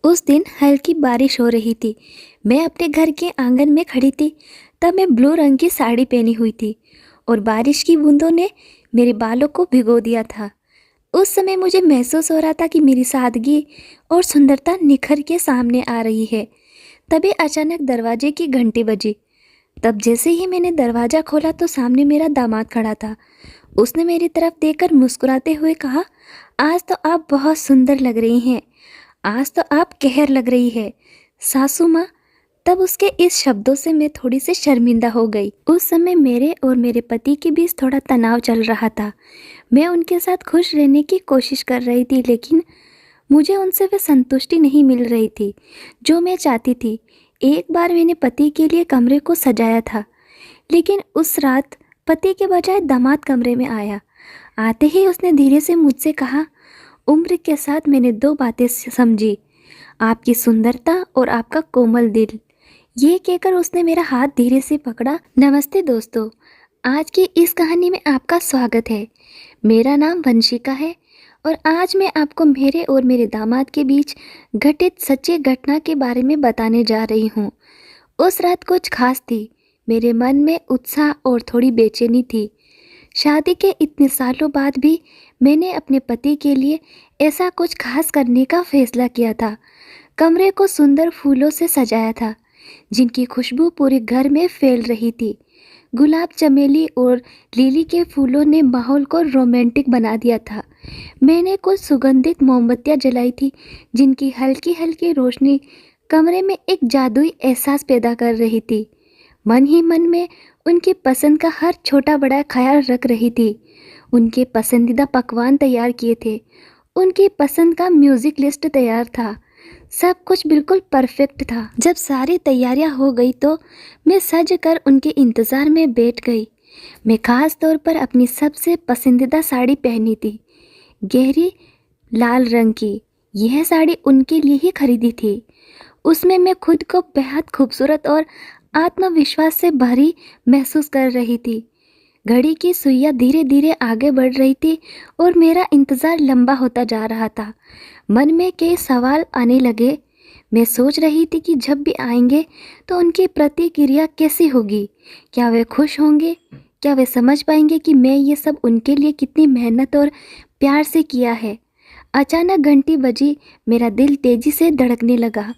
उस दिन हल्की बारिश हो रही थी। मैं अपने घर के आंगन में खड़ी थी। तब मैं ब्लू रंग की साड़ी पहनी हुई थी और बारिश की बूंदों ने मेरे बालों को भिगो दिया था। उस समय मुझे महसूस हो रहा था कि मेरी सादगी और सुंदरता निखर के सामने आ रही है। तभी अचानक दरवाजे की घंटी बजी। तब जैसे ही मैंने दरवाज़ा खोला तो सामने मेरा दामाद खड़ा था। उसने मेरी तरफ देखकर मुस्कुराते हुए कहा, आज तो आप बहुत सुंदर लग रही हैं। आज तो आप कहर लग रही है सासू माँ। तब उसके इस शब्दों से मैं थोड़ी सी शर्मिंदा हो गई। उस समय मेरे और मेरे पति के बीच थोड़ा तनाव चल रहा था। मैं उनके साथ खुश रहने की कोशिश कर रही थी, लेकिन मुझे उनसे वह संतुष्टि नहीं मिल रही थी जो मैं चाहती थी। एक बार मैंने पति के लिए कमरे को सजाया था, लेकिन उस रात पति के बजाय दामाद कमरे में आया। आते ही उसने धीरे से मुझसे कहा, उम्र के साथ मैंने दो बातें समझी, आपकी सुंदरता और आपका कोमल दिल। ये कहकर उसने मेरा हाथ धीरे से पकड़ा। नमस्ते दोस्तों, आज की इस कहानी में आपका स्वागत है। मेरा नाम वंशिका है और आज मैं आपको मेरे और मेरे दामाद के बीच घटित सच्ची घटना के बारे में बताने जा रही हूँ। उस रात कुछ खास थी। मेरे मन में उत्साह और थोड़ी बेचैनी थी। शादी के इतने सालों बाद भी मैंने अपने पति के लिए ऐसा कुछ खास करने का फैसला किया था। कमरे को सुंदर फूलों से सजाया था, जिनकी खुशबू पूरे घर में फैल रही थी। गुलाब, चमेली और लिली के फूलों ने माहौल को रोमांटिक बना दिया था। मैंने कुछ सुगंधित मोमबत्तियां जलाई थी, जिनकी हल्की हल्की रोशनी कमरे में एक जादुई एहसास पैदा कर रही थी। मन ही मन में उनकी पसंद का हर छोटा बड़ा ख्याल रख रही थी। उनके पसंदीदा पकवान तैयार किए थे। उनकी पसंद का म्यूज़िक लिस्ट तैयार था। सब कुछ बिल्कुल परफेक्ट था। जब सारी तैयारियां हो गई तो मैं सज कर उनके इंतज़ार में बैठ गई। मैं ख़ास तौर पर अपनी सबसे पसंदीदा साड़ी पहनी थी, गहरी लाल रंग की। यह साड़ी उनके लिए ही खरीदी थी। उसमें मैं खुद को बेहद खूबसूरत और आत्मविश्वास से भरी महसूस कर रही थी। घड़ी की सुइयां धीरे धीरे आगे बढ़ रही थी और मेरा इंतज़ार लंबा होता जा रहा था। मन में कई सवाल आने लगे। मैं सोच रही थी कि जब भी आएंगे तो उनकी प्रतिक्रिया कैसी होगी। क्या वे खुश होंगे? क्या वे समझ पाएंगे कि मैं ये सब उनके लिए कितनी मेहनत और प्यार से किया है। अचानक घंटी बजी। मेरा दिल तेजी से धड़कने लगा।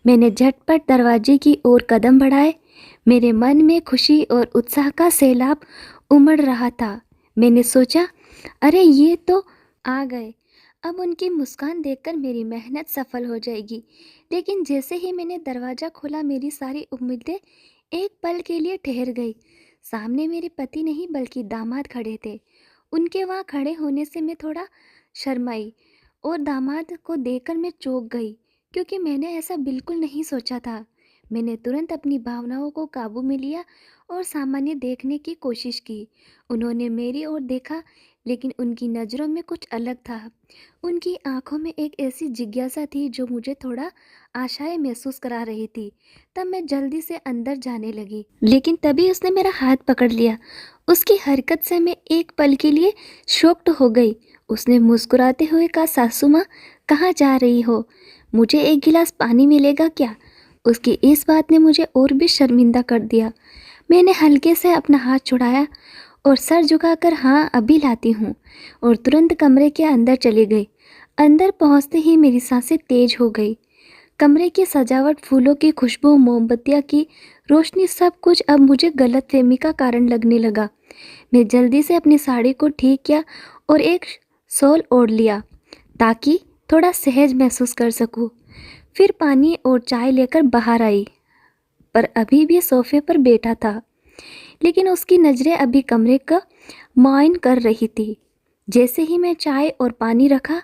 मैंने झटपट दरवाजे की ओर कदम बढ़ाए। मेरे मन में खुशी और उत्साह का सैलाब उमड़ रहा था। मैंने सोचा, अरे ये तो आ गए। अब उनकी मुस्कान देखकर मेरी मेहनत सफल हो जाएगी। लेकिन जैसे ही मैंने दरवाज़ा खोला, मेरी सारी उम्मीदें एक पल के लिए ठहर गई। सामने मेरे पति नहीं बल्कि दामाद खड़े थे। उनके वहाँ खड़े होने से मैं थोड़ा शर्माई और दामाद को देखकर मैं चौंक गई, क्योंकि मैंने ऐसा बिल्कुल नहीं सोचा था। मैंने तुरंत अपनी भावनाओं को काबू में लिया और सामान्य देखने की कोशिश की। उन्होंने मेरी ओर देखा, लेकिन उनकी नज़रों में कुछ अलग था। उनकी आंखों में एक ऐसी जिज्ञासा थी जो मुझे थोड़ा आशाएं महसूस करा रही थी। तब मैं जल्दी से अंदर जाने लगी, लेकिन तभी उसने मेरा हाथ पकड़ लिया। उसकी हरकत से मैं एक पल के लिए शॉक्ड हो गई। उसने मुस्कुराते हुए कहा, सासू माँ, कहाँ जा रही हो? मुझे एक गिलास पानी मिलेगा क्या? उसकी इस बात ने मुझे और भी शर्मिंदा कर दिया। मैंने हल्के से अपना हाथ छुड़ाया और सर झुकाकर हाँ अभी लाती हूँ, और तुरंत कमरे के अंदर चली गई। अंदर पहुँचते ही मेरी सांसें तेज हो गई। कमरे की सजावट, फूलों की खुशबू, मोमबत्तियाँ की रोशनी, सब कुछ अब मुझे गलतफहमी का कारण लगने लगा। मैं जल्दी से अपनी साड़ी को ठीक किया और एक शॉल ओढ़ लिया ताकि थोड़ा सहज महसूस कर सकूं। फिर पानी और चाय लेकर बाहर आई, पर अभी भी सोफे पर बैठा था, लेकिन उसकी नज़रें अभी कमरे का मुआयन कर रही थी। जैसे ही मैं चाय और पानी रखा,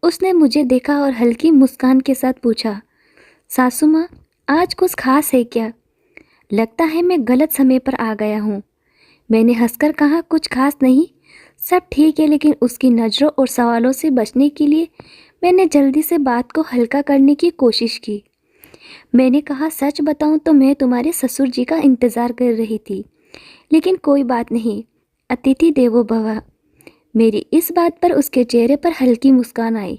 उसने मुझे देखा और हल्की मुस्कान के साथ पूछा, सासू माँ, आज कुछ खास है क्या? लगता है मैं गलत समय पर आ गया हूँ। मैंने हंसकर कहा, कुछ खास नहीं, सब ठीक है। लेकिन उसकी नज़रों और सवालों से बचने के लिए मैंने जल्दी से बात को हल्का करने की कोशिश की। मैंने कहा, सच बताऊं तो मैं तुम्हारे ससुर जी का इंतज़ार कर रही थी, लेकिन कोई बात नहीं, अतिथि देवो भव। मेरी इस बात पर उसके चेहरे पर हल्की मुस्कान आई,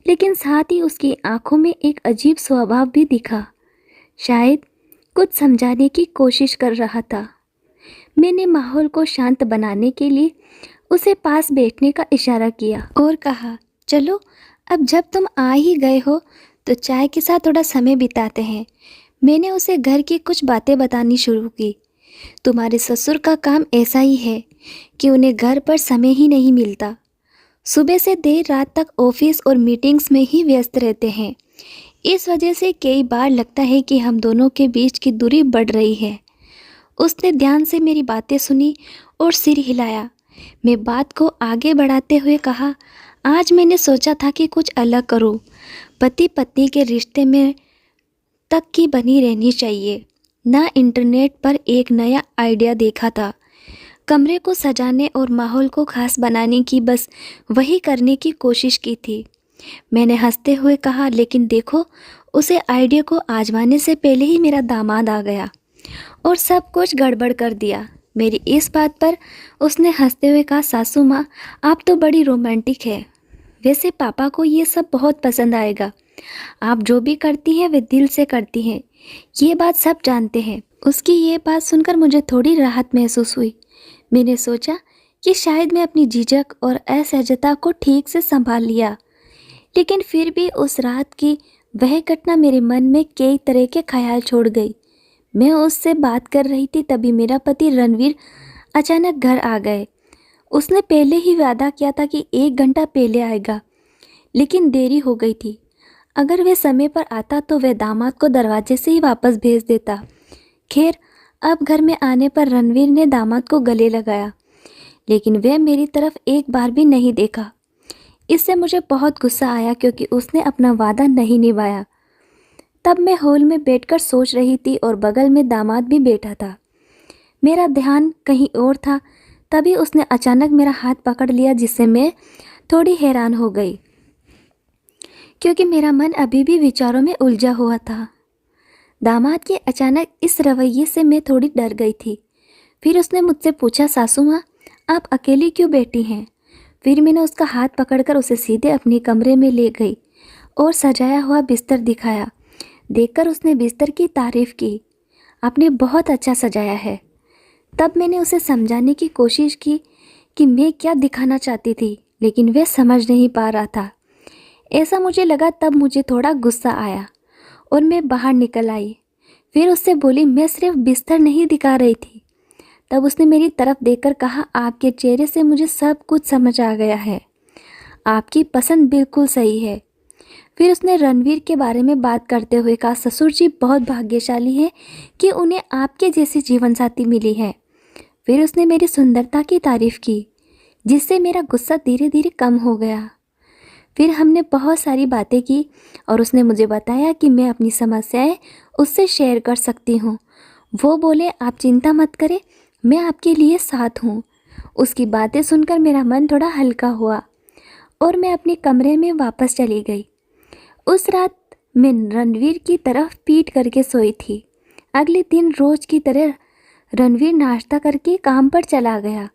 लेकिन साथ ही उसकी आंखों में एक अजीब स्वभाव भी दिखा। शायद कुछ समझाने की कोशिश कर रहा था। मैंने माहौल को शांत बनाने के लिए उसे पास बैठने का इशारा किया और कहा, चलो अब जब तुम आ ही गए हो तो चाय के साथ थोड़ा समय बिताते हैं। मैंने उसे घर की कुछ बातें बतानी शुरू की। तुम्हारे ससुर का काम ऐसा ही है कि उन्हें घर पर समय ही नहीं मिलता। सुबह से देर रात तक ऑफिस और मीटिंग्स में ही व्यस्त रहते हैं। इस वजह से कई बार लगता है कि हम दोनों के बीच की दूरी बढ़ रही है। उसने ध्यान से मेरी बातें सुनी और सिर हिलाया। मैं बात को आगे बढ़ाते हुए कहा, आज मैंने सोचा था कि कुछ अलग करूं। पति पत्नी के रिश्ते में तक की बनी रहनी चाहिए। ना इंटरनेट पर एक नया आइडिया देखा था। कमरे को सजाने और माहौल को खास बनाने की, बस वही करने की कोशिश की थी। मैंने हंसते हुए कहा, लेकिन देखो, उसे आइडिया को आजमाने से पहले ही मेरा दामाद आ गया और सब कुछ गड़बड़ कर दिया। मेरी इस बात पर उसने हंसते हुए कहा, सासू माँ, आप तो बड़ी रोमांटिक है। वैसे पापा को ये सब बहुत पसंद आएगा। आप जो भी करती हैं वे दिल से करती हैं, ये बात सब जानते हैं। उसकी ये बात सुनकर मुझे थोड़ी राहत महसूस हुई। मैंने सोचा कि शायद मैं अपनी झिझक और असहजता को ठीक से संभाल लिया, लेकिन फिर भी उस रात की वह घटना मेरे मन में कई तरह के ख्याल छोड़ गई। मैं उससे बात कर रही थी, तभी मेरा पति रणवीर अचानक घर आ गए। उसने पहले ही वादा किया था कि 1 घंटा पहले आएगा, लेकिन देरी हो गई थी। अगर वह समय पर आता तो वह दामाद को दरवाजे से ही वापस भेज देता। खैर, अब घर में आने पर रणवीर ने दामाद को गले लगाया, लेकिन वह मेरी तरफ एक बार भी नहीं देखा। इससे मुझे बहुत गुस्सा आया क्योंकि उसने अपना वादा नहीं निभाया। तब मैं हॉल में बैठकर सोच रही थी और बगल में दामाद भी बैठा था। मेरा ध्यान कहीं और था। तभी उसने अचानक मेरा हाथ पकड़ लिया, जिससे मैं थोड़ी हैरान हो गई क्योंकि मेरा मन अभी भी विचारों में उलझा हुआ था। दामाद के अचानक इस रवैये से मैं थोड़ी डर गई थी। फिर उसने मुझसे पूछा, सासू माँ, आप अकेली क्यों बैठी हैं? फिर मैंने उसका हाथ पकड़कर उसे सीधे अपने कमरे में ले गई और सजाया हुआ बिस्तर दिखाया। देखकर उसने बिस्तर की तारीफ़ की। आपने बहुत अच्छा सजाया है। तब मैंने उसे समझाने की कोशिश की कि मैं क्या दिखाना चाहती थी, लेकिन वह समझ नहीं पा रहा था। ऐसा मुझे लगा। तब मुझे थोड़ा गुस्सा आया और मैं बाहर निकल आई। फिर उससे बोली, मैं सिर्फ बिस्तर नहीं दिखा रही थी। तब उसने मेरी तरफ देखकर कहा, आपके चेहरे से मुझे सब कुछ समझ आ गया है। आपकी पसंद बिल्कुल सही है। फिर उसने रणवीर के बारे में बात करते हुए कहा, ससुर जी बहुत भाग्यशाली हैं कि उन्हें आपके जैसी जीवनसाथी मिली है। फिर उसने मेरी सुंदरता की तारीफ़ की, जिससे मेरा गुस्सा धीरे धीरे कम हो गया। फिर हमने बहुत सारी बातें की और उसने मुझे बताया कि मैं अपनी समस्याएं उससे शेयर कर सकती हूँ। वो बोले, आप चिंता मत करें, मैं आपके लिए साथ हूँ। उसकी बातें सुनकर मेरा मन थोड़ा हल्का हुआ और मैं अपने कमरे में वापस चली गई। उस रात मैं रणवीर की तरफ पीठ करके सोई थी। अगले दिन रोज की तरह रणवीर नाश्ता करके काम पर चला गया।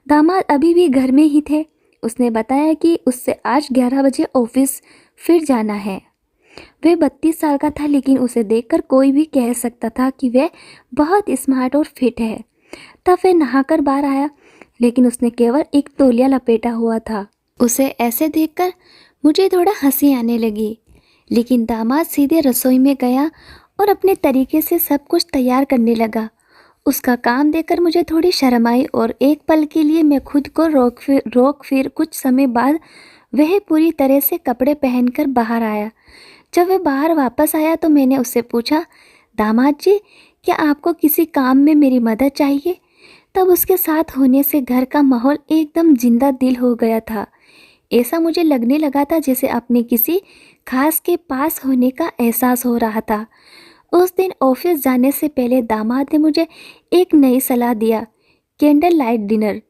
दामाद अभी भी घर में ही थे। उसने बताया कि उससे आज 11 बजे ऑफिस फिर जाना है। वह 32 साल का था, लेकिन उसे देखकर कोई भी कह सकता था कि वह बहुत स्मार्ट और फिट है। तब वह नहाकर बाहर आया, लेकिन उसने केवल एक तौलिया लपेटा हुआ था। उसे ऐसे देखकर मुझे थोड़ा हंसी आने लगी, लेकिन दामाद सीधे रसोई में गया और अपने तरीके से सब कुछ तैयार करने लगा। उसका काम देखकर मुझे थोड़ी शर्म आई और एक पल के लिए मैं खुद को रोक फिर कुछ समय बाद वह पूरी तरह से कपड़े पहनकर बाहर आया। जब वह बाहर वापस आया तो मैंने उससे पूछा, दामाद जी, क्या आपको किसी काम में मेरी मदद चाहिए? तब उसके साथ होने से घर का माहौल एकदम जिंदा दिल हो गया था। ऐसा मुझे लगने लगा था जैसे अपने किसी खास के पास होने का एहसास हो रहा था। उस दिन ऑफिस जाने से पहले दामाद ने मुझे एक नई सलाह दिया, कैंडल लाइट डिनर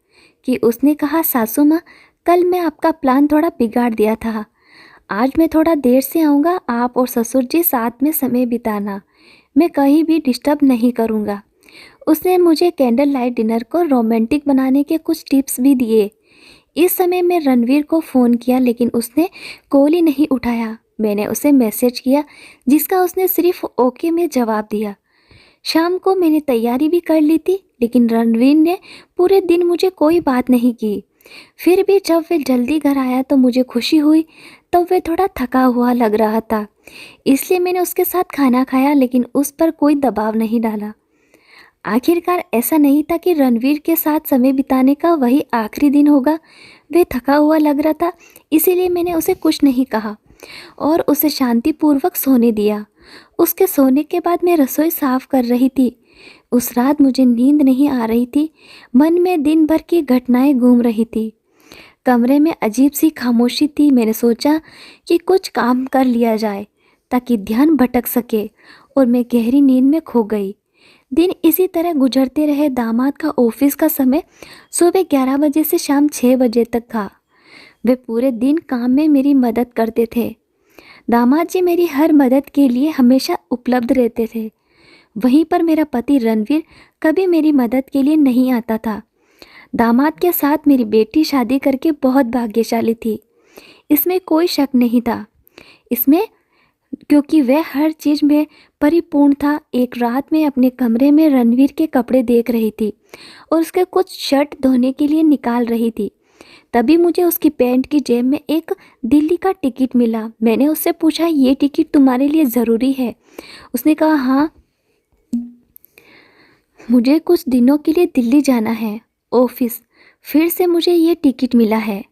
की। उसने कहा, सासू माँ, कल मैं आपका प्लान थोड़ा बिगाड़ दिया था। आज मैं थोड़ा देर से आऊँगा। आप और ससुर जी साथ में समय बिताना। मैं कहीं भी डिस्टर्ब नहीं करूँगा। उसने मुझे कैंडल लाइट डिनर को रोमांटिक बनाने के कुछ टिप्स भी दिए। इस समय मैं रणवीर को फ़ोन किया लेकिन उसने कॉल ही नहीं उठाया। मैंने उसे मैसेज किया जिसका उसने सिर्फ ओके में जवाब दिया। शाम को मैंने तैयारी भी कर ली थी लेकिन रणवीर ने पूरे दिन मुझे कोई बात नहीं की। फिर भी जब वह जल्दी घर आया तो मुझे खुशी हुई। तब वह थोड़ा थका हुआ लग रहा था, इसलिए मैंने उसके साथ खाना खाया लेकिन उस पर कोई दबाव नहीं डाला। आखिरकार ऐसा नहीं था कि रणवीर के साथ समय बिताने का वही आखिरी दिन होगा। वह थका हुआ लग रहा था, इसीलिए मैंने उसे कुछ नहीं कहा और उसे शांतिपूर्वक सोने दिया। उसके सोने के बाद मैं रसोई साफ कर रही थी। उस रात मुझे नींद नहीं आ रही थी। मन में दिन भर की घटनाएं घूम रही थी। कमरे में अजीब सी खामोशी थी। मैंने सोचा कि कुछ काम कर लिया जाए ताकि ध्यान भटक सके और मैं गहरी नींद में खो गई। दिन इसी तरह गुजरते रहे। दामाद का ऑफिस का समय सुबह 11 बजे से शाम 6 बजे तक था। वे पूरे दिन काम में मेरी मदद करते थे। दामाद जी मेरी हर मदद के लिए हमेशा उपलब्ध रहते थे। वहीं पर मेरा पति रणवीर कभी मेरी मदद के लिए नहीं आता था। दामाद के साथ मेरी बेटी शादी करके बहुत भाग्यशाली थी, इसमें कोई शक नहीं था। इसमें क्योंकि वह हर चीज़ में परिपूर्ण था। एक रात में अपने कमरे में रणवीर के कपड़े देख रही थी और उसके कुछ शर्ट धोने के लिए निकाल रही थी। तभी मुझे उसकी पैंट की जेब में एक दिल्ली का टिकट मिला। मैंने उससे पूछा, ये टिकट तुम्हारे लिए ज़रूरी है? उसने कहा, हाँ, मुझे कुछ दिनों के लिए दिल्ली जाना है ऑफिस। फिर से मुझे ये टिकट मिला है।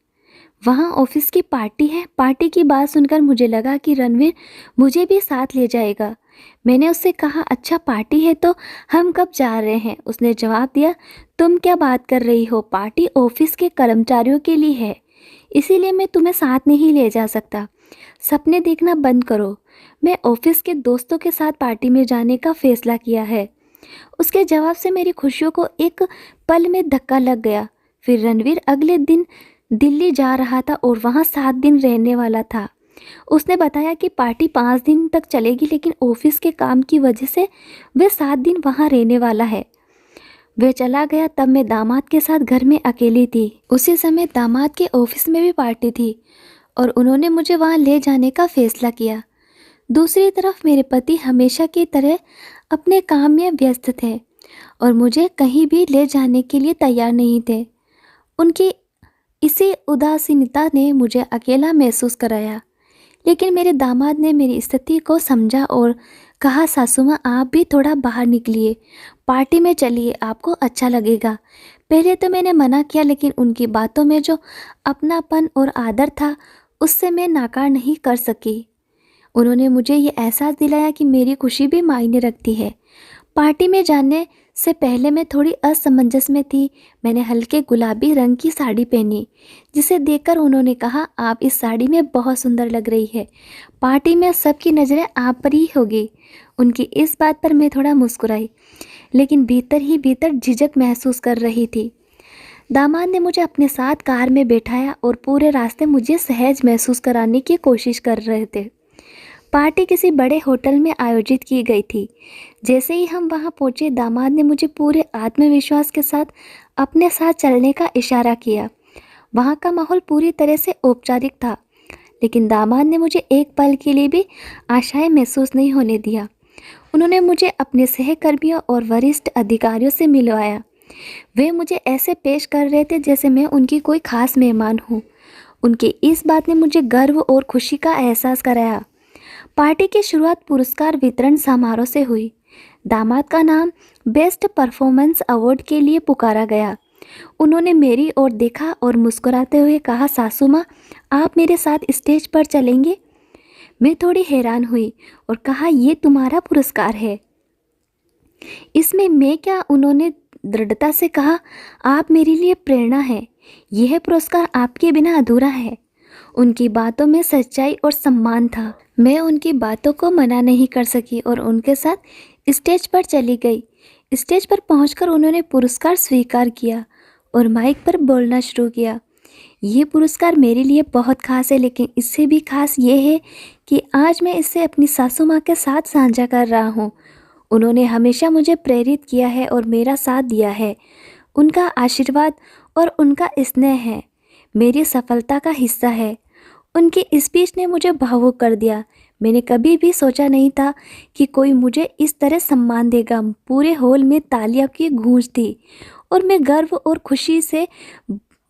वहाँ ऑफिस की पार्टी है। पार्टी की बात सुनकर मुझे लगा कि रणवीर मुझे भी साथ ले जाएगा। मैंने उससे कहा, अच्छा पार्टी है तो हम कब जा रहे हैं? उसने जवाब दिया, तुम क्या बात कर रही हो? पार्टी ऑफिस के कर्मचारियों के लिए है, इसीलिए मैं तुम्हें साथ नहीं ले जा सकता। सपने देखना बंद करो। मैं ऑफिस के दोस्तों के साथ पार्टी में जाने का फैसला किया है। उसके जवाब से मेरी खुशियों को एक पल में धक्का लग गया। फिर रणवीर अगले दिन दिल्ली जा रहा था और वहाँ 7 दिन रहने वाला था। उसने बताया कि पार्टी 5 दिन तक चलेगी लेकिन ऑफिस के काम की वजह से वह 7 दिन वहाँ रहने वाला है। वह चला गया। तब मैं दामाद के साथ घर में अकेली थी। उसी समय दामाद के ऑफिस में भी पार्टी थी और उन्होंने मुझे वहाँ ले जाने का फैसला किया। दूसरी तरफ मेरे पति हमेशा की तरह अपने काम में व्यस्त थे और मुझे कहीं भी ले जाने के लिए तैयार नहीं थे। उनकी इसी उदासीनता ने मुझे अकेला महसूस कराया। लेकिन मेरे दामाद ने मेरी स्थिति को समझा और कहा, सासू माँ, आप भी थोड़ा बाहर निकलिए, पार्टी में चलिए, आपको अच्छा लगेगा। पहले तो मैंने मना किया लेकिन उनकी बातों में जो अपनापन और आदर था उससे मैं नाकार नहीं कर सकी। उन्होंने मुझे ये एहसास दिलाया कि मेरी खुशी भी मायने रखती है। पार्टी में जाने से पहले मैं थोड़ी असमंजस में थी। मैंने हल्के गुलाबी रंग की साड़ी पहनी जिसे देखकर उन्होंने कहा, आप इस साड़ी में बहुत सुंदर लग रही है। पार्टी में सबकी नज़रें आप पर ही होगी। उनकी इस बात पर मैं थोड़ा मुस्कुराई लेकिन भीतर ही भीतर झिझक महसूस कर रही थी। दामाद ने मुझे अपने साथ कार में बैठाया और पूरे रास्ते मुझे सहज महसूस कराने की कोशिश कर रहे थे। पार्टी किसी बड़े होटल में आयोजित की गई थी। जैसे ही हम वहां पहुंचे, दामाद ने मुझे पूरे आत्मविश्वास के साथ अपने साथ चलने का इशारा किया। वहां का माहौल पूरी तरह से औपचारिक था लेकिन दामाद ने मुझे एक पल के लिए भी आशाएं महसूस नहीं होने दिया। उन्होंने मुझे अपने सहकर्मियों और वरिष्ठ अधिकारियों से मिलवाया। वे मुझे ऐसे पेश कर रहे थे जैसे मैं उनकी कोई खास मेहमान हूँ। उनकी इस बात ने मुझे गर्व और खुशी का एहसास कराया। पार्टी की शुरुआत पुरस्कार वितरण समारोह से हुई। दामाद का नाम बेस्ट परफॉर्मेंस अवार्ड के लिए पुकारा गया। उन्होंने मेरी ओर देखा और मुस्कुराते हुए कहा, सासू माँ, आप मेरे साथ स्टेज पर चलेंगे? मैं थोड़ी हैरान हुई और कहा, ये तुम्हारा पुरस्कार है, इसमें मैं क्या? उन्होंने दृढ़ता से कहा, आप मेरे लिए प्रेरणा हैं। यह पुरस्कार आपके बिना अधूरा है। उनकी बातों में सच्चाई और सम्मान था। मैं उनकी बातों को मना नहीं कर सकी और उनके साथ स्टेज पर चली गई। स्टेज पर पहुंचकर उन्होंने पुरस्कार स्वीकार किया और माइक पर बोलना शुरू किया। ये पुरस्कार मेरे लिए बहुत खास है लेकिन इससे भी खास ये है कि आज मैं इसे अपनी सासू माँ के साथ साझा कर रहा हूँ। उन्होंने हमेशा मुझे प्रेरित किया है और मेरा साथ दिया है। उनका आशीर्वाद और उनका स्नेह है मेरी सफलता का हिस्सा है। उनकी स्पीच ने मुझे भावुक कर दिया। मैंने कभी भी सोचा नहीं था कि कोई मुझे इस तरह सम्मान देगा। पूरे हॉल में तालियों की गूंज थी और मैं गर्व और खुशी से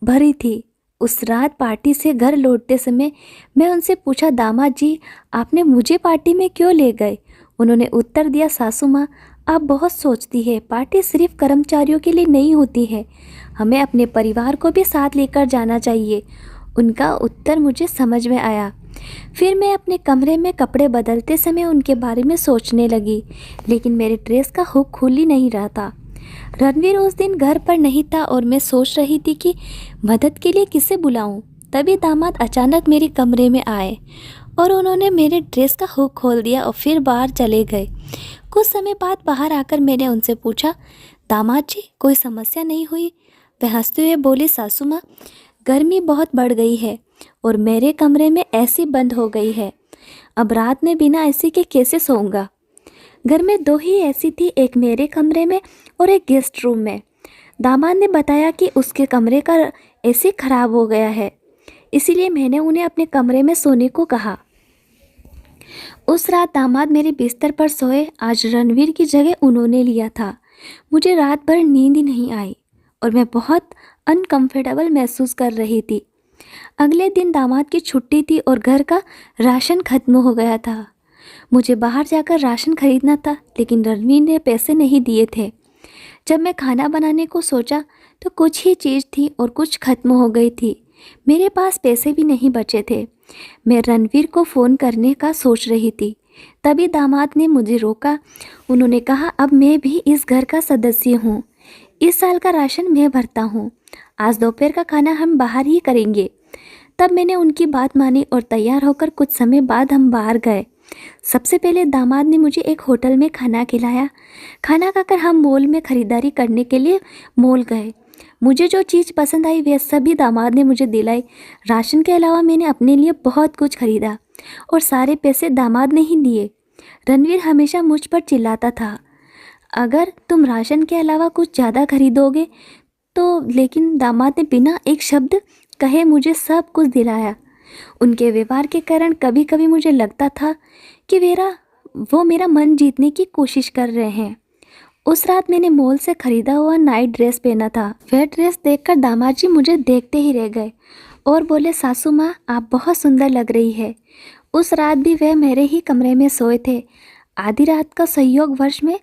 भरी थी। उस रात पार्टी से घर लौटते समय मैं उनसे पूछा, दामाद जी, आपने मुझे पार्टी में क्यों ले गए? उन्होंने उत्तर दिया, सासू माँ, आप बहुत सोचती है। पार्टी सिर्फ कर्मचारियों के लिए नहीं होती है, हमें अपने परिवार को भी साथ लेकर जाना चाहिए। उनका उत्तर मुझे समझ में आया। फिर मैं अपने कमरे में कपड़े बदलते समय उनके बारे में सोचने लगी, लेकिन मेरे ड्रेस का हुक खुल ही नहीं रहा था। रणवीर उस दिन घर पर नहीं था और मैं सोच रही थी कि मदद के लिए किसे बुलाऊं। तभी दामाद अचानक मेरे कमरे में आए और उन्होंने मेरे ड्रेस का हुक खोल दिया और फिर बाहर चले गए। कुछ समय बाद बाहर आकर मैंने उनसे पूछा, दामाद जी, कोई समस्या नहीं हुई? वह हंसते हुए बोले, सासू माँ, गर्मी बहुत बढ़ गई है और मेरे कमरे में एसी बंद हो गई है। अब रात में बिना एसी के कैसे सोऊंगा? घर में 2 ही एसी थी, एक मेरे कमरे में और एक गेस्ट रूम में। दामाद ने बताया कि उसके कमरे का एसी खराब हो गया है, इसीलिए मैंने उन्हें अपने कमरे में सोने को कहा। उस रात दामाद मेरे बिस्तर पर सोए। आज रणवीर की जगह उन्होंने लिया था। मुझे रात भर नींद ही नहीं आई और मैं बहुत अनकंफर्टेबल महसूस कर रही थी। अगले दिन दामाद की छुट्टी थी और घर का राशन खत्म हो गया था। मुझे बाहर जाकर राशन खरीदना था, लेकिन रणवीर ने पैसे नहीं दिए थे। जब मैं खाना बनाने को सोचा तो कुछ ही चीज़ थी और कुछ खत्म हो गई थी। मेरे पास पैसे भी नहीं बचे थे। मैं रणवीर को फ़ोन करने का सोच रही थी, तभी दामाद ने मुझे रोका। उन्होंने कहा, अब मैं भी इस घर का सदस्य हूँ। इस साल का राशन मैं भरता हूँ। आज दोपहर का खाना हम बाहर ही करेंगे। तब मैंने उनकी बात मानी और तैयार होकर कुछ समय बाद हम बाहर गए। सबसे पहले दामाद ने मुझे एक होटल में खाना खिलाया। खाना खाकर हम मॉल में ख़रीदारी करने के लिए मॉल गए। मुझे जो चीज़ पसंद आई वह सभी दामाद ने मुझे दिलाई। राशन के अलावा मैंने अपने लिए बहुत कुछ खरीदा और सारे पैसे दामाद ने ही दिए। रणवीर हमेशा मुझ पर चिल्लाता था, अगर तुम राशन के अलावा कुछ ज़्यादा खरीदोगे तो, लेकिन दामाद ने बिना एक शब्द कहे मुझे सब कुछ दिलाया। उनके व्यवहार के कारण कभी कभी मुझे लगता था कि वो मेरा मन जीतने की कोशिश कर रहे हैं। उस रात मैंने मॉल से खरीदा हुआ नाइट ड्रेस पहना था। वह ड्रेस देखकर दामाद जी मुझे देखते ही रह गए और बोले, सासू माँ, आप बहुत सुंदर लग रही है। उस रात भी वह मेरे ही कमरे में सोए थे। आधी रात का संयोग वर्ष में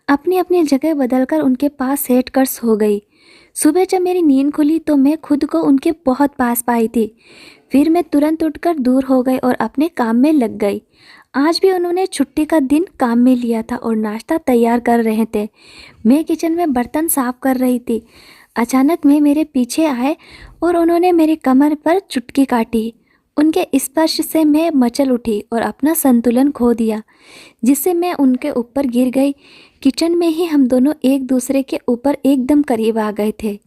अपनी अपनी जगह बदलकर उनके पास सेट कर सो गई। सुबह जब मेरी नींद खुली तो मैं खुद को उनके बहुत पास पाई थी। फिर मैं तुरंत उठकर दूर हो गई और अपने काम में लग गई। आज भी उन्होंने छुट्टी का दिन काम में लिया था और नाश्ता तैयार कर रहे थे। मैं किचन में बर्तन साफ कर रही थी। अचानक वे मेरे पीछे आए और उन्होंने मेरे कमर पर चुटकी काटी। उनके स्पर्श से मैं मचल उठी और अपना संतुलन खो दिया, जिससे मैं उनके ऊपर गिर गई। किचन में ही हम दोनों एक दूसरे के ऊपर एकदम करीब आ गए थे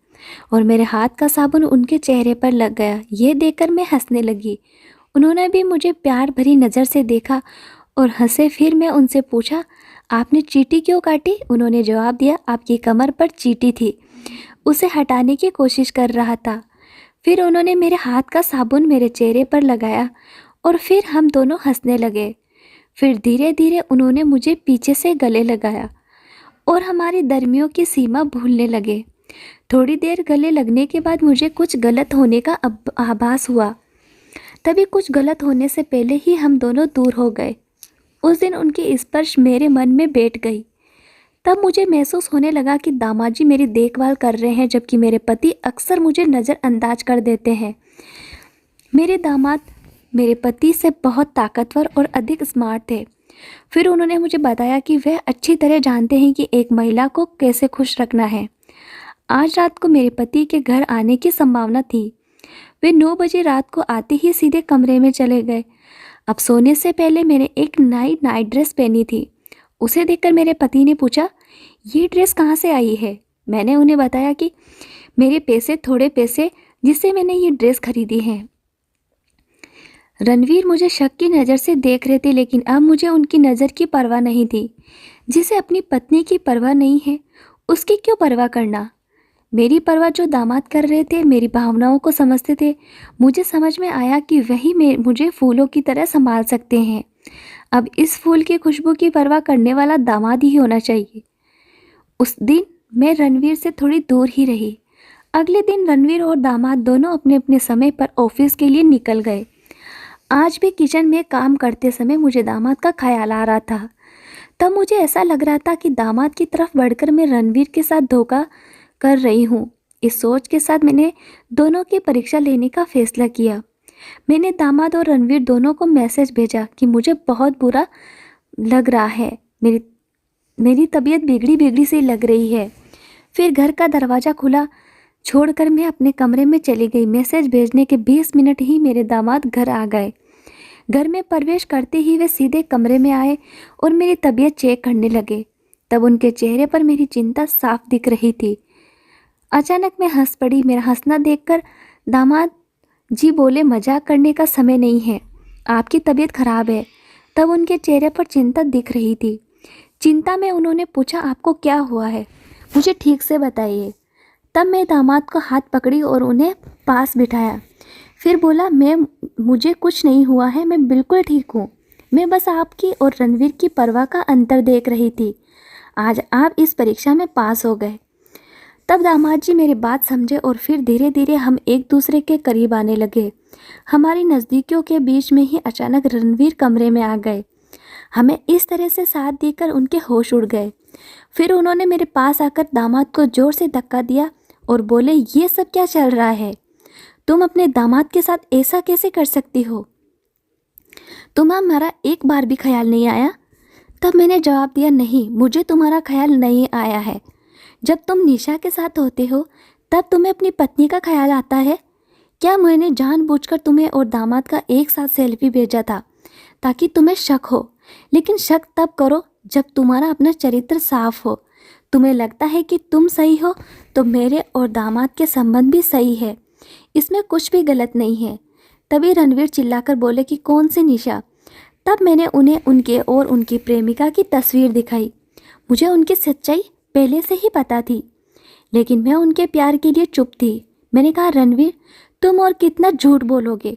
और मेरे हाथ का साबुन उनके चेहरे पर लग गया। यह देखकर मैं हंसने लगी। उन्होंने भी मुझे प्यार भरी नज़र से देखा और हंसे। फिर मैं उनसे पूछा, आपने चींटी क्यों काटी? उन्होंने जवाब दिया, आपकी कमर पर चींटी थी, उसे हटाने की कोशिश कर रहा था। फिर उन्होंने मेरे हाथ का साबुन मेरे चेहरे पर लगाया और फिर हम दोनों हंसने लगे। फिर धीरे धीरे उन्होंने मुझे पीछे से गले लगाया और हमारी दरमियों की सीमा भूलने लगे। थोड़ी देर गले लगने के बाद मुझे कुछ गलत होने का आभास हुआ। तभी कुछ गलत होने से पहले ही हम दोनों दूर हो गए। उस दिन उनकी स्पर्श मेरे मन में बैठ गई। तब मुझे महसूस होने लगा कि दामाद जी मेरी देखभाल कर रहे हैं, जबकि मेरे पति अक्सर मुझे नज़रअंदाज कर देते हैं। मेरे दामाद मेरे पति से बहुत ताकतवर और अधिक स्मार्ट थे। फिर उन्होंने मुझे बताया कि वह अच्छी तरह जानते हैं कि एक महिला को कैसे खुश रखना है। आज रात को मेरे पति के घर आने की संभावना थी। वे 9 बजे रात को आते ही सीधे कमरे में चले गए। अब सोने से पहले मैंने एक नाइट ड्रेस पहनी थी। उसे देखकर मेरे पति ने पूछा, ये ड्रेस कहाँ से आई है? मैंने उन्हें बताया कि मेरे थोड़े पैसे जिससे मैंने ये ड्रेस खरीदी है। रणवीर मुझे शक की नज़र से देख रहे थे, लेकिन अब मुझे उनकी नज़र की परवाह नहीं थी। जिसे अपनी पत्नी की परवाह नहीं है, उसकी क्यों परवाह करना? मेरी परवाह जो दामाद कर रहे थे, मेरी भावनाओं को समझते थे। मुझे समझ में आया कि वही मुझे फूलों की तरह संभाल सकते हैं। अब इस फूल की खुशबू की परवाह करने वाला दामाद ही होना चाहिए। उस दिन मैं रणवीर से थोड़ी दूर ही रही। अगले दिन रणवीर और दामाद दोनों अपने अपने समय पर ऑफिस के लिए निकल गए। आज भी किचन में काम करते समय मुझे दामाद का ख्याल आ रहा था। तब मुझे ऐसा लग रहा था कि दामाद की तरफ बढ़कर मैं रणवीर के साथ धोखा कर रही हूँ। इस सोच के साथ मैंने दोनों की परीक्षा लेने का फैसला किया। मैंने दामाद और रणवीर दोनों को मैसेज भेजा कि मुझे बहुत बुरा लग रहा है, मेरी तबीयत बिगड़ी बिगड़ी सी लग रही है। फिर घर का दरवाज़ा खुला छोड़कर मैं अपने कमरे में चली गई। मैसेज भेजने के 20 मिनट ही मेरे दामाद घर आ गए। घर में प्रवेश करते ही वे सीधे कमरे में आए और मेरी तबीयत चेक करने लगे। तब उनके चेहरे पर मेरी चिंता साफ दिख रही थी। अचानक मैं हंस पड़ी। मेरा हंसना देखकर दामाद जी बोले, मजाक करने का समय नहीं है, आपकी तबीयत खराब है। तब उनके चेहरे पर चिंता दिख रही थी। चिंता में उन्होंने पूछा, आपको क्या हुआ है, मुझे ठीक से बताइए। तब मैं दामाद को हाथ पकड़ी और उन्हें पास बिठाया। फिर बोला, मुझे कुछ नहीं हुआ है, मैं बिल्कुल ठीक हूँ। मैं बस आपकी और रणवीर की परवाह का अंतर देख रही थी। आज आप इस परीक्षा में पास हो गए। तब दामाद जी मेरी बात समझे और फिर धीरे धीरे हम एक दूसरे के करीब आने लगे। हमारी नज़दीकियों के बीच में ही अचानक रणवीर कमरे में आ गए। हमें इस तरह से साथ देकर उनके होश उड़ गए। फिर उन्होंने मेरे पास आकर दामाद को ज़ोर से धक्का दिया और बोले, ये सब क्या चल रहा है? तुम अपने दामाद के साथ ऐसा कैसे कर सकती हो? तुम्हें हमारा एक बार भी ख्याल नहीं आया? तब मैंने जवाब दिया, नहीं, मुझे तुम्हारा ख्याल नहीं आया है। जब तुम निशा के साथ होते हो तब तुम्हें अपनी पत्नी का ख्याल आता है क्या? मैंने जानबूझकर तुम्हें और दामाद का एक साथ सेल्फी भेजा था ताकि तुम्हें शक हो, लेकिन शक तब करो जब तुम्हारा अपना चरित्र साफ हो। तुम्हें लगता है कि तुम सही हो तो मेरे और दामाद के संबंध भी सही है, इसमें कुछ भी गलत नहीं है। तभी रणवीर चिल्लाकर बोले कि कौन सी निशा? तब मैंने उन्हें उनके और उनकी प्रेमिका की तस्वीर दिखाई। मुझे उनकी सच्चाई पहले से ही पता थी, लेकिन मैं उनके प्यार के लिए चुप थी। मैंने कहा, रणवीर, तुम और कितना झूठ बोलोगे?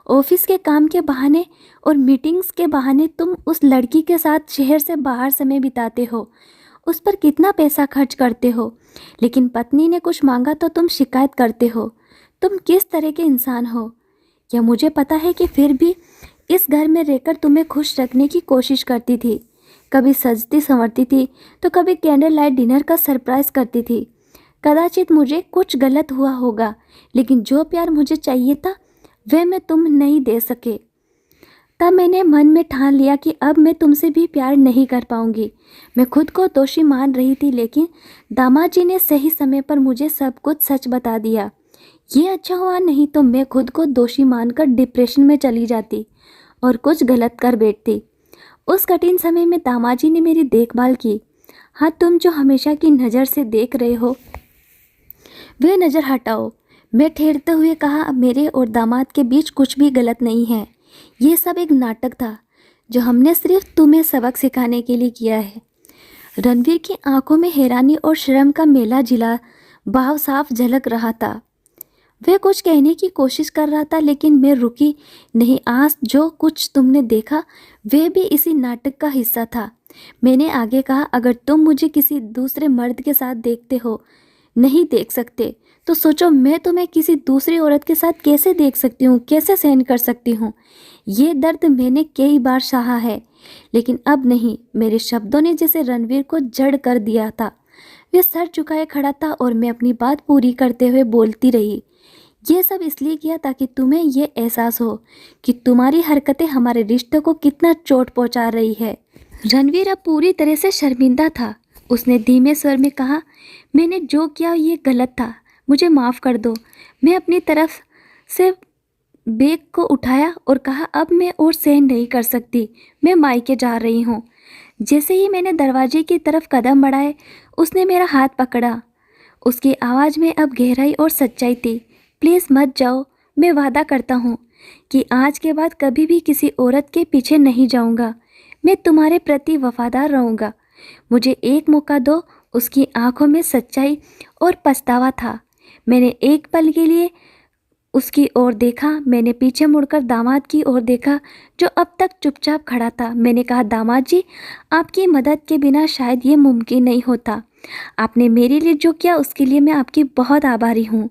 ऑफिस के काम के बहाने और मीटिंग्स के बहाने तुम उस लड़की के साथ शहर से बाहर समय बिताते हो, उस पर कितना पैसा खर्च करते हो, लेकिन पत्नी ने कुछ मांगा तो तुम शिकायत करते हो। तुम किस तरह के इंसान हो? या मुझे पता है कि फिर भी इस घर में रहकर तुम्हें खुश रखने की कोशिश करती थी। कभी सजती संवरती थी तो कभी कैंडल लाइट डिनर का सरप्राइज़ करती थी। कदाचित मुझे कुछ गलत हुआ होगा, लेकिन जो प्यार मुझे चाहिए था वह मैं तुम नहीं दे सके। तब मैंने मन में ठान लिया कि अब मैं तुमसे भी प्यार नहीं कर पाऊंगी। मैं खुद को दोषी मान रही थी, लेकिन दामाद जी ने सही समय पर मुझे सब कुछ सच बता दिया। ये अच्छा हुआ, नहीं तो मैं खुद को दोषी मानकर डिप्रेशन में चली जाती और कुछ गलत कर बैठती। उस कठिन समय में दामाद जी ने मेरी देखभाल की। हाँ, तुम जो हमेशा की नज़र से देख रहे हो वे नज़र हटाओ। मैं ठहरते हुए कहा, मेरे और दामाद के बीच कुछ भी गलत नहीं है। ये सब एक नाटक था जो हमने सिर्फ तुम्हें सबक सिखाने के लिए किया है। रणवीर की आंखों में हैरानी और शर्म का मेला जिला भाव साफ झलक रहा था। वह कुछ कहने की कोशिश कर रहा था, लेकिन मैं रुकी नहीं। आज जो कुछ तुमने देखा वह भी इसी नाटक का हिस्सा था। मैंने आगे कहा, अगर तुम मुझे किसी दूसरे मर्द के साथ देखते हो, नहीं देख सकते, तो सोचो मैं तुम्हें किसी दूसरी औरत के साथ कैसे देख सकती हूँ, कैसे सहन कर सकती हूँ। ये दर्द मैंने कई बार सहा है, लेकिन अब नहीं। मेरे शब्दों ने जैसे रणवीर को जड़ कर दिया था। वह सर झुकाए खड़ा था और मैं अपनी बात पूरी करते हुए बोलती रही। ये सब इसलिए किया ताकि तुम्हें ये एहसास हो कि तुम्हारी हरकतें हमारे रिश्ते को कितना चोट पहुंचा रही है। रणवीर अब पूरी तरह से शर्मिंदा था। उसने धीमे स्वर में कहा, मैंने जो किया ये गलत था, मुझे माफ़ कर दो। मैं अपनी तरफ से बैग को उठाया और कहा, अब मैं और सहन नहीं कर सकती, मैं मायके जा रही हूँ। जैसे ही मैंने दरवाजे की तरफ कदम बढ़ाए, उसने मेरा हाथ पकड़ा। उसकी आवाज़ में अब गहराई और सच्चाई थी। प्लीज़ मत जाओ, मैं वादा करता हूँ कि आज के बाद कभी भी किसी औरत के पीछे नहीं जाऊँगा। मैं तुम्हारे प्रति वफादार रहूँगा। मुझे एक मौका दो, उसकी आंखों में सच्चाई और पछतावा था। मैंने एक पल के लिए उसकी ओर देखा। मैंने पीछे मुड़कर दामाद की ओर देखा जो अब तक चुपचाप खड़ा था। मैंने कहा, दामाद जी, आपकी मदद के बिना शायद ये मुमकिन नहीं होता। आपने मेरे लिए जो किया उसके लिए मैं आपकी बहुत आभारी हूँ।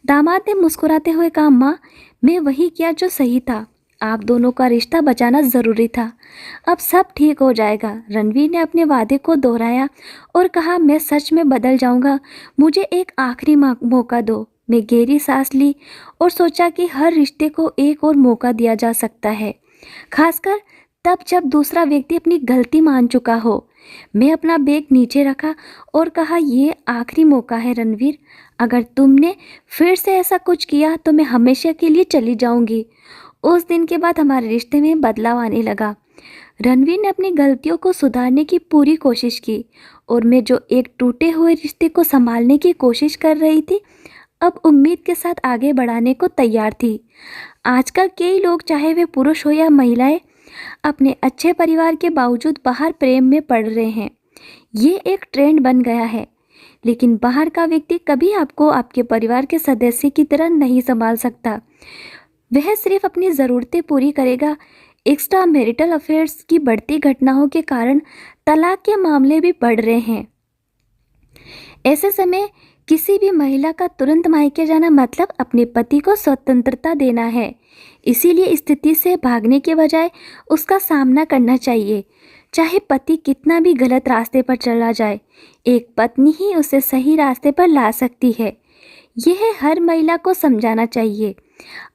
दामाद ने मुस्कुराते हुए कहा, माँ, मैं वही किया जो सही था। आप दोनों का रिश्ता बचाना ज़रूरी था। अब सब ठीक हो जाएगा। रणवीर ने अपने वादे को दोहराया और कहा, मैं सच में बदल जाऊंगा। मुझे एक आखिरी मौका दो। मैं गहरी सांस ली और सोचा कि हर रिश्ते को एक और मौका दिया जा सकता है, खासकर तब जब दूसरा व्यक्ति अपनी गलती मान चुका हो। मैं अपना बैग नीचे रखा और कहा, ये आखिरी मौका है रणवीर। अगर तुमने फिर से ऐसा कुछ किया तो मैं हमेशा के लिए चली जाऊंगी। उस दिन के बाद हमारे रिश्ते में बदलाव आने लगा। रणवीर ने अपनी गलतियों को सुधारने की पूरी कोशिश की और मैं जो एक टूटे हुए रिश्ते को संभालने की कोशिश कर रही थी, अब उम्मीद के साथ आगे बढ़ाने को तैयार थी। आजकल कई लोग, चाहे वे पुरुष हो या महिलाएं, अपने अच्छे परिवार के बावजूद बाहर प्रेम में पड़ रहे हैं। ये एक ट्रेंड बन गया है। लेकिन बाहर का व्यक्ति कभी आपको आपके परिवार के सदस्य की तरह नहीं संभाल सकता। वह सिर्फ अपनी ज़रूरतें पूरी करेगा। एक्स्ट्रा मैरिटल अफेयर्स की बढ़ती घटनाओं के कारण तलाक के मामले भी बढ़ रहे हैं। ऐसे समय किसी भी महिला का तुरंत मायके जाना मतलब अपने पति को स्वतंत्रता देना है। इसीलिए इस स्थिति से भागने के बजाय उसका सामना करना चाहिए। चाहे पति कितना भी गलत रास्ते पर चला जाए, एक पत्नी ही उसे सही रास्ते पर ला सकती है। यह हर महिला को समझाना चाहिए।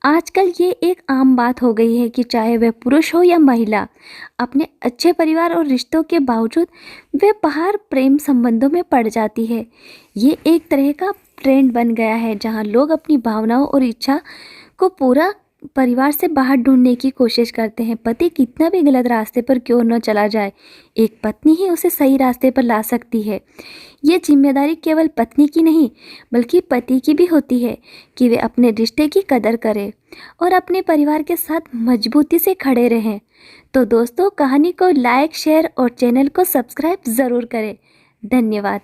आजकल ये एक आम बात हो गई है कि चाहे वह पुरुष हो या महिला, अपने अच्छे परिवार और रिश्तों के बावजूद वे बाहर प्रेम संबंधों में पड़ जाती है। ये एक तरह का ट्रेंड बन गया है जहां लोग अपनी भावनाओं और इच्छा को पूरा परिवार से बाहर ढूंढने की कोशिश करते हैं। पति कितना भी गलत रास्ते पर क्यों न चला जाए, एक पत्नी ही उसे सही रास्ते पर ला सकती है। ये जिम्मेदारी केवल पत्नी की नहीं बल्कि पति की भी होती है कि वे अपने रिश्ते की कदर करें और अपने परिवार के साथ मजबूती से खड़े रहें। तो दोस्तों, कहानी को लाइक, शेयर और चैनल को सब्सक्राइब ज़रूर करें। धन्यवाद।